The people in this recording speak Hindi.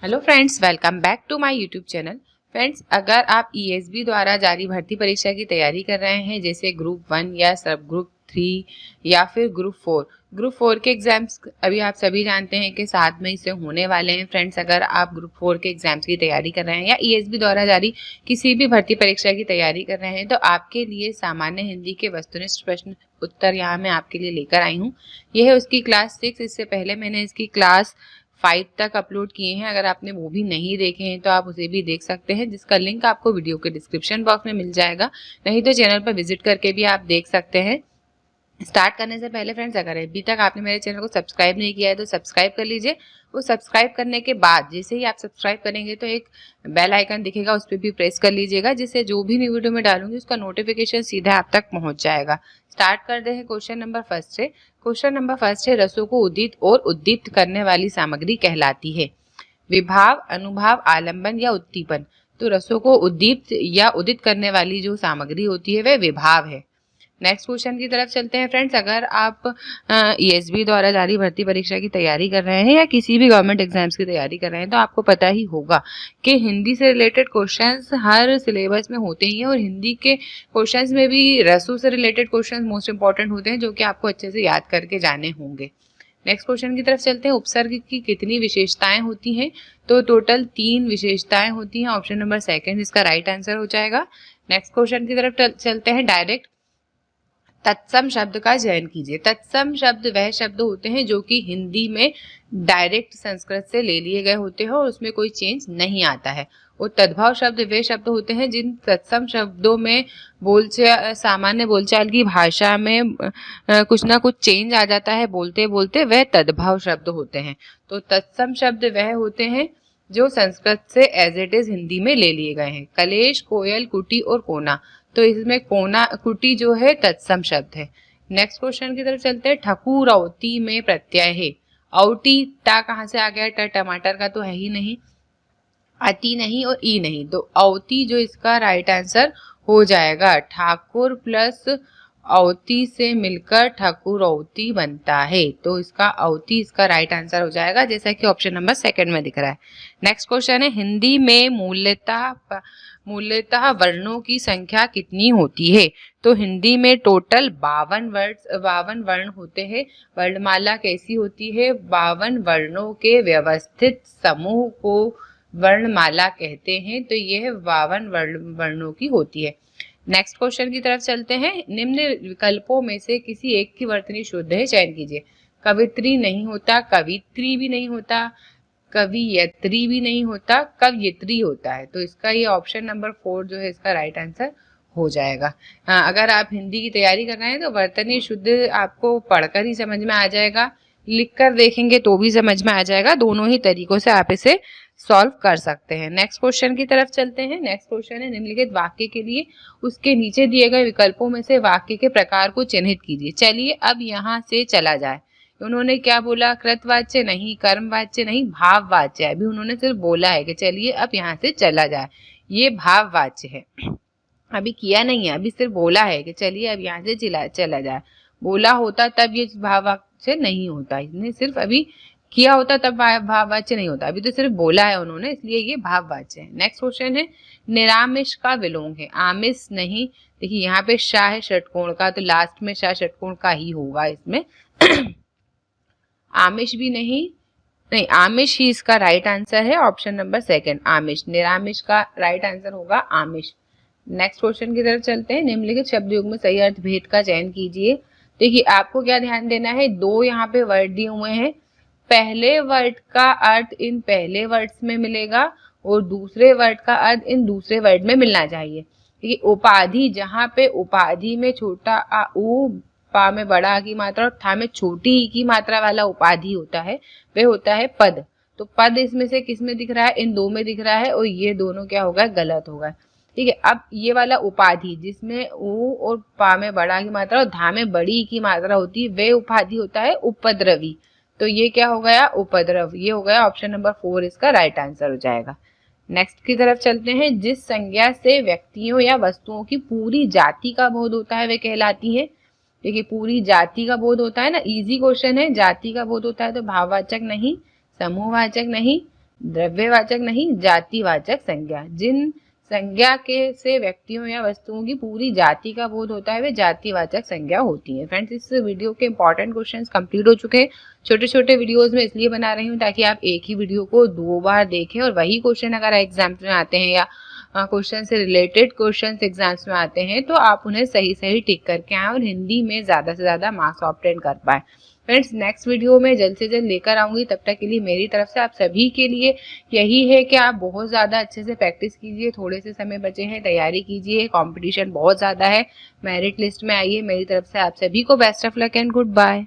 Hello friends, welcome back to my YouTube channel. Friends, अगर आप ईएसबी द्वारा जारी भर्ती परीक्षा की तैयारी कर रहे हैं, जैसे ग्रुप 1 या सब ग्रुप 3 या फिर ग्रुप 4 के एग्जाम्स अभी आप सभी जानते हैं कि 7 मई से होने वाले हैं। फ्रेंड्स, अगर आप ग्रुप 4 के एग्जाम्स की तैयारी कर रहे हैं या ईएसबी द्वारा जारी किसी भी भर्ती परीक्षा की तैयारी कर रहे हैं, तो आपके लिए सामान्य हिंदी के वस्तुनिष्ठ प्रश्न उत्तर यहाँ मैं आपके लिए लेकर आई हूँ। यह है उसकी क्लास 6। इससे पहले मैंने इसकी क्लास 5 तक अपलोड किए हैं। अगर आपने वो भी नहीं देखे हैं तो आप उसे भी देख सकते हैं, जिसका लिंक आपको वीडियो के डिस्क्रिप्शन बॉक्स में मिल जाएगा। नहीं तो चैनल पर विजिट करके भी आप देख सकते हैं। स्टार्ट करने से पहले फ्रेंड्स, अगर अभी तक आपने मेरे चैनल को सब्सक्राइब नहीं किया है तो सब्सक्राइब कर लीजिए। वो सब्सक्राइब करने के बाद जैसे ही आप सब्सक्राइब करेंगे तो एक बेल आइकन दिखेगा, उस पर भी प्रेस कर लीजिएगा, जिससे जो भी न्यू वीडियो में डालूंगी उसका नोटिफिकेशन सीधा आप तक पहुंच जाएगा। स्टार्ट करते हैं क्वेश्चन नंबर फर्स्ट से। क्वेश्चन नंबर फर्स्ट है, रसों को उदित और उद्दीप्त करने वाली सामग्री कहलाती है? विभाव, अनुभाव, आलंबन या उद्दीपन। तो रसों को उद्दीप्त या उदित करने वाली जो सामग्री होती है वह विभाव है। नेक्स्ट क्वेश्चन की तरफ चलते हैं फ्रेंड्स। अगर आप ईएसबी द्वारा जारी भर्ती परीक्षा की तैयारी कर रहे हैं या किसी भी गवर्नमेंट एग्जाम्स की तैयारी कर रहे हैं, तो आपको पता ही होगा कि हिंदी से रिलेटेड क्वेश्चंस हर सिलेबस में होते ही हैं, और हिंदी के क्वेश्चंस में भी रसों से रिलेटेड क्वेश्चंस मोस्ट इंपॉर्टेंट होते हैं, जो कि आपको अच्छे से याद करके जाने होंगे। नेक्स्ट क्वेश्चन की तरफ चलते हैं। उपसर्ग की कितनी विशेषताएं होती हैं? तो टोटल 3 विशेषताएं होती हैं। ऑप्शन नंबर सेकंड इसका राइट आंसर हो जाएगा। नेक्स्ट क्वेश्चन की तरफ चलते हैं। डायरेक्ट तत्सम शब्द का चयन कीजिए। तत्सम शब्द वह शब्द होते हैं जो कि हिंदी में डायरेक्ट संस्कृत से ले लिए गए होते हैं और उसमें कोई चेंज नहीं आता है। और तद्भव शब्द वे शब्द होते हैं जिन तत्सम शब्दों में सामान्य बोलचाल की भाषा में कुछ ना कुछ चेंज आ जाता है बोलते बोलते, वह तद्भव शब्द होते हैं। तो तत्सम शब्द वह होते हैं जो संस्कृत से एज इट इज हिंदी में ले लिए गए हैं। कलेश, कोयल, कुटी और कोना, तो इसमें कोना कुटी जो है तत्सम शब्द है। नेक्स्ट क्वेश्चन की तरफ चलते हैं। ठकुर औती में प्रत्यय है। औटी टा कहाँ से आ गया? ट टमाटर का तो है ही नहीं, अति नहीं और ई नहीं, तो औती जो इसका राइट आंसर हो जाएगा। ठाकुर प्लस औती से मिलकर ठकुर औती बनता है, तो इसका औती इसका राइट आंसर हो जाएगा, जैसा कि ऑप्शन नंबर सेकंड में दिख रहा है। नेक्स्ट क्वेश्चन है, हिंदी में मूलतः वर्णों की संख्या कितनी होती है? तो हिंदी में टोटल 52 वर्ण होते हैं। वर्णमाला कैसी होती है? 52 वर्णों के व्यवस्थित समूह को वर्णमाला कहते हैं। तो यह 52 वर्णों की होती है। नेक्स्ट क्वेश्चन की तरफ चलते हैं। निम्न विकल्पों में से किसी एक की वर्तनी शुद्ध है, चयन कीजिए। कवित्री नहीं होता, कवित्री भी नहीं होता, कवियत्री भी नहीं होता, कवयित्री होता है। तो इसका ये ऑप्शन नंबर 4 जो है इसका राइट आंसर हो जाएगा। अगर आप हिंदी की तैयारी कर रहे हैं तो वर्तनी शुद्ध आपको पढ़कर ही समझ में आ जाएगा, लिखकर देखेंगे तो भी समझ में आ जाएगा। दोनों ही तरीकों से आप इसे सॉल्व कर सकते हैं। नेक्स्ट क्वेश्चन की तरफ चलते हैं। नेक्स्ट क्वेश्चन है, निम्नलिखित वाक्य के लिए उसके नीचे दिए गए विकल्पों में से वाक्य के प्रकार को चिन्हित कीजिए। चलिए अब यहाँ से चला जाए। उन्होंने क्या बोला? कृतवाच्य नहीं, कर्मवाच्य नहीं, भाववाच्य। अभी उन्होंने सिर्फ बोला है कि चलिए अब यहाँ से चला जाए, ये भाववाच्य है। अभी किया नहीं है, अभी सिर्फ बोला है कि चलिए अब यहाँ से चला जाए। बोला होता तब ये भाववाच्य नहीं होता, इसने सिर्फ अभी किया होता तब भाववाच्य नहीं होता। अभी तो सिर्फ बोला है उन्होंने, इसलिए ये भाववाच्य है। नेक्स्ट क्वेश्चन है, निरामिष का विलोम है। आमिष नहीं, देखिए यहाँ पे शाह है षटकोण का, तो लास्ट में शाह षटकोण का ही होगा इसमें। आमिष भी नहीं, आमिष ही इसका राइट आंसर है। ऑप्शन नंबर सेकंड आमिष। निरामिष का राइट आंसर होगा आमिष। नेक्स्ट क्वेश्चन की तरफ चलते हैं। निम्नलिखित शब्द युग में सही अर्थ भेद का चयन कीजिए। देखिए आपको क्या ध्यान देना है, 2 यहाँ पे वर्ड दिए हुए हैं। पहले वर्ड का अर्थ इन पहले वर्ड्स में मिलेगा और दूसरे वर्ड का अर्थ इन दूसरे वर्ड में मिलना चाहिए। देखिए उपाधि, जहाँ पे उपाधि में छोटा आ उ, पा में बड़ा आ की मात्रा और था में छोटी ई की मात्रा वाला उपाधि होता है, वह होता है पद। तो पद इसमें से किस में दिख रहा है? इन 2 में दिख रहा है, और ये दोनों क्या होगा? गलत होगा। ठीक है, अब ये वाला उपाधि जिसमें ऊ और पा में बड़ा की मात्रा और धा में बड़ी की मात्रा होती है, वह उपाधि होता है उपद्रवी। तो ये क्या हो गया? उपद्रव। ये हो गया ऑप्शन नंबर 4 इसका राइट आंसर हो जाएगा। नेक्स्ट की तरफ चलते हैं। जिस संज्ञा से व्यक्तियों या वस्तुओं की पूरी जाति का बोध होता है वे कहलाती है। देखिए पूरी जाति का बोध होता है ना, इजी क्वेश्चन है। जाति का बोध होता है तो भाववाचक नहीं, समूहवाचक नहीं, द्रव्यवाचक नहीं, जातिवाचक संज्ञा। जिन संज्ञा के से व्यक्तियों या वस्तुओं की पूरी जाति का बोध होता है वे जातिवाचक संज्ञा होती है। फ्रेंड्स, इस वीडियो के इंपॉर्टेंट क्वेश्चंस कंप्लीट हो चुके हैं। छोटे छोटे वीडियोस में इसलिए बना रही हूँ ताकि आप एक ही वीडियो को 2 बार देखें और वही क्वेश्चन अगर एग्जाम्स में आते हैं या क्वेश्चन से रिलेटेड क्वेश्चंस एग्जाम्स में आते हैं तो आप उन्हें सही सही टिक करके आए और हिंदी में ज़्यादा से ज़्यादा मार्क्स ऑब्टेन कर पाए। फ्रेंड्स, नेक्स्ट वीडियो में जल्द से जल्द लेकर आऊंगी। तब तक के लिए मेरी तरफ से आप सभी के लिए यही है कि आप बहुत ज़्यादा अच्छे से प्रैक्टिस कीजिए। थोड़े से समय बचे हैं, तैयारी कीजिए। कंपटीशन बहुत ज़्यादा है, मेरिट लिस्ट में आइए। मेरी तरफ से आप सभी को best of luck and good bye.